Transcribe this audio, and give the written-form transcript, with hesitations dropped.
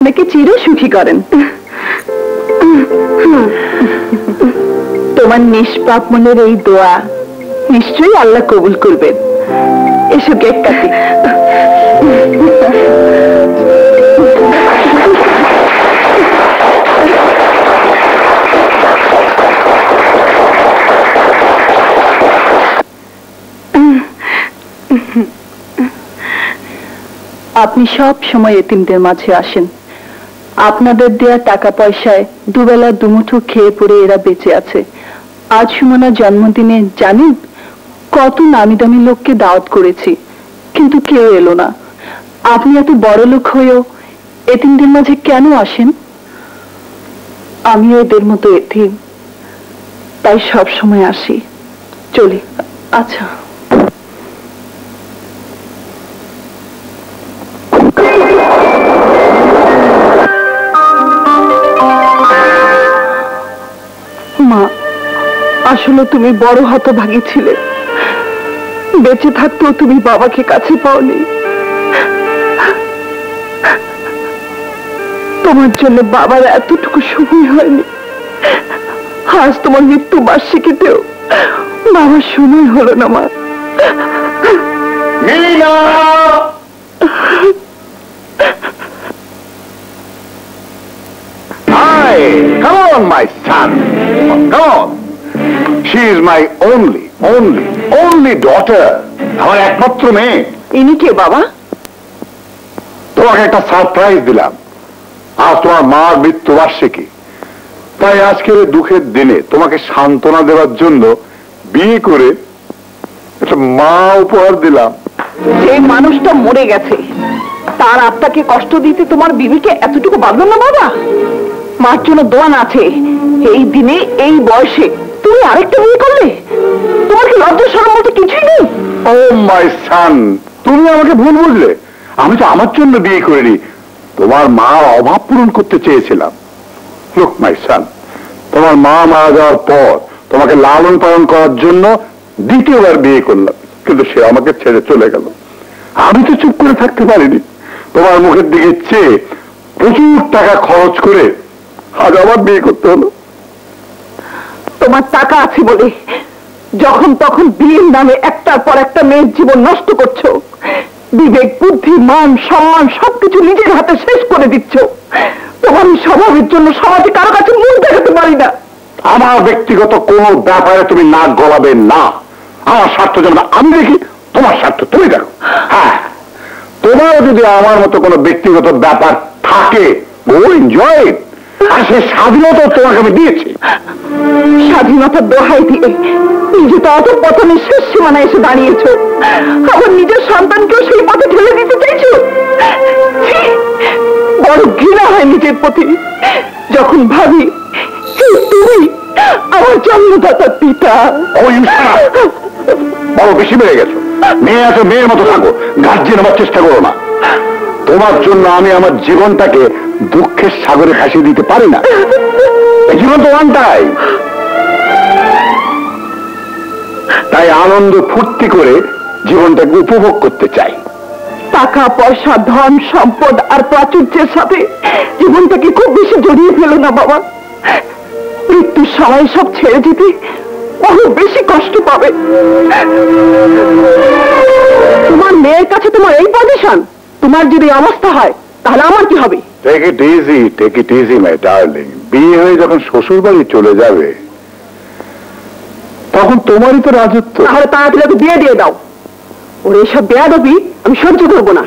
আপনাকে চির সুখী করেন। তোমার নিষ্পাপ মনের এই দোয়া নিশ্চয়ই আল্লাহ কবুল করবেন। এসো কেক কাটি। আপনি সব সময় এতিমদের মাঝে আসেন। আপনাদের দেয়া টাকা পয়সায় দুবেলা দুমুঠো খেয়ে পড়ে এরা বেঁচে আছে। আজ সুমনার জন্মদিনে জানেন কত নামি দামি লোককে দাওয়াত করেছি, কিন্তু কেউ এলো না। আপনি এত বড় লোক হয়েও এতিমদের মাঝে কেন আসেন? আমিও এদের মতো এতিম, তাই সব সময় আসি। চলি। আচ্ছা। মা, আসলে তুমি বড় হতভাগী ছিলে। বেঁচে থাকতেও তুমি বাবাকে কাছে পাওনি। তোমার জন্য বাবার এতটুকু সময় হয়নি। আজ তোমার মৃত্যু বার্ষিকীতেও বাবার সময় হলো না। মা, Hi, come on, my son. Come on. She is my only daughter. আমার একমাত্র মেয়ে। ইনি কে বাবা? তোমাকে একটা সারপ্রাইজ দিলাম। আজ তোমার মার মৃত্যুবার্ষিকী, তাই আজকের দুঃখের দিনে তোমাকে সান্ত্বনা দেওয়ার জন্য বিয়ে করে একটা মা উপহার দিলাম। যে মানুষটা মরে গেছে তার আত্মাকে কষ্ট দিতে তোমার বিবিকে এতটুকু বাঁধলো না বাবা? মার জন্য দোয়ান আছে। এই দিনে এই বয়সে তুমি আরেকটা বিয়ে করলে? তোমার কি লজ্জা শরম বলতে কিছুই নেই? ও মাই সান, তুমি আমাকে ভুল বুঝলে। আমি তো আমার জন্য বিয়ে করিনি, তোমার মার অভাব পূরণ করতে চেয়েছিলাম। লুক মাই সান, তোমার মা মারা যাওয়ার পর তোমাকে লালন পালন করার জন্য দ্বিতীয়বার বিয়ে করলাম, কিন্তু সে আমাকে ছেড়ে চলে গেল। আমি তো চুপ করে থাকতে পারিনি। তোমার মুখের দিকে চেয়ে প্রচুর টাকা খরচ করে আজ আবার বিয়ে করতে হলো। তোমার টাকা আছে বলে যখন তখন বিয়ের নামে একটার পর একটা মেয়ের জীবন নষ্ট করছো। বিবেক, বুদ্ধি, মান, সম্মান সবকিছু নিজের হাতে শেষ করে দিচ্ছ। তোমার স্বভাবের জন্য সমাজে কারো কাছে মুখ দেখাতে পারি না। আমার ব্যক্তিগত কোনো ব্যাপারে তুমি নাক গলাবে না। আমার স্বার্থ যেন আমি দেখি, তোমার স্বার্থ তুমি দেখো। হ্যাঁ, তোমারও যদি আমার মতো কোনো ব্যক্তিগত ব্যাপার থাকে, গো এনজয় ইট। আর সে স্বাধীনতা তোমাকে আমি দিয়েছি। স্বাধীনতার দোহাই দিয়ে নিজে তো অধঃপতনের শেষ সীমানায় এসে দাঁড়িয়েছো, আবার নিজের সন্তানকেও সেই পথে ঠেলে দিতে চাইছো। বড় ঘৃণা হয় নিজের প্রতি যখন ভাবি তুমি আমার জন্মদাতার পিতা। বড় বেশি বেড়ে গেছো। মেয়ে আছো, মেয়ের মতো থাকো, গার্জিয়ান হওয়ার চেষ্টা করো না। তোমার জন্য আমি আমার জীবনটাকে দুঃখের সাগরে ভাসিয়ে দিতে পারি না। এই জীবন তো ওয়ানটাই, তাই আনন্দ ফুর্তি করে জীবনটাকে উপভোগ করতে চাই। টাকা পয়সা, ধন সম্পদ আর প্রাচুর্যের সাথে জীবনটাকে খুব বেশি জড়িয়ে ফেলো না বাবা। মৃত্যুর সময় সব ছেড়ে দিতে অনেক বেশি কষ্ট পাবে। তোমার মেয়ের কাছে তোমার এই পজিশন, তোমার যদি অবস্থা হয় তাহলে আমার কি হবে? Take it easy my darling. বিয়ে হয়ে যখন শ্বশুর বাড়ি চলে যাবে তখন তোমারই তো রাজত্ব। তাহলে তাড়াতাড়ি বিয়ে দিয়ে দাও। ওর এইসব বেয়াদবি আমি সহ্য করবো না।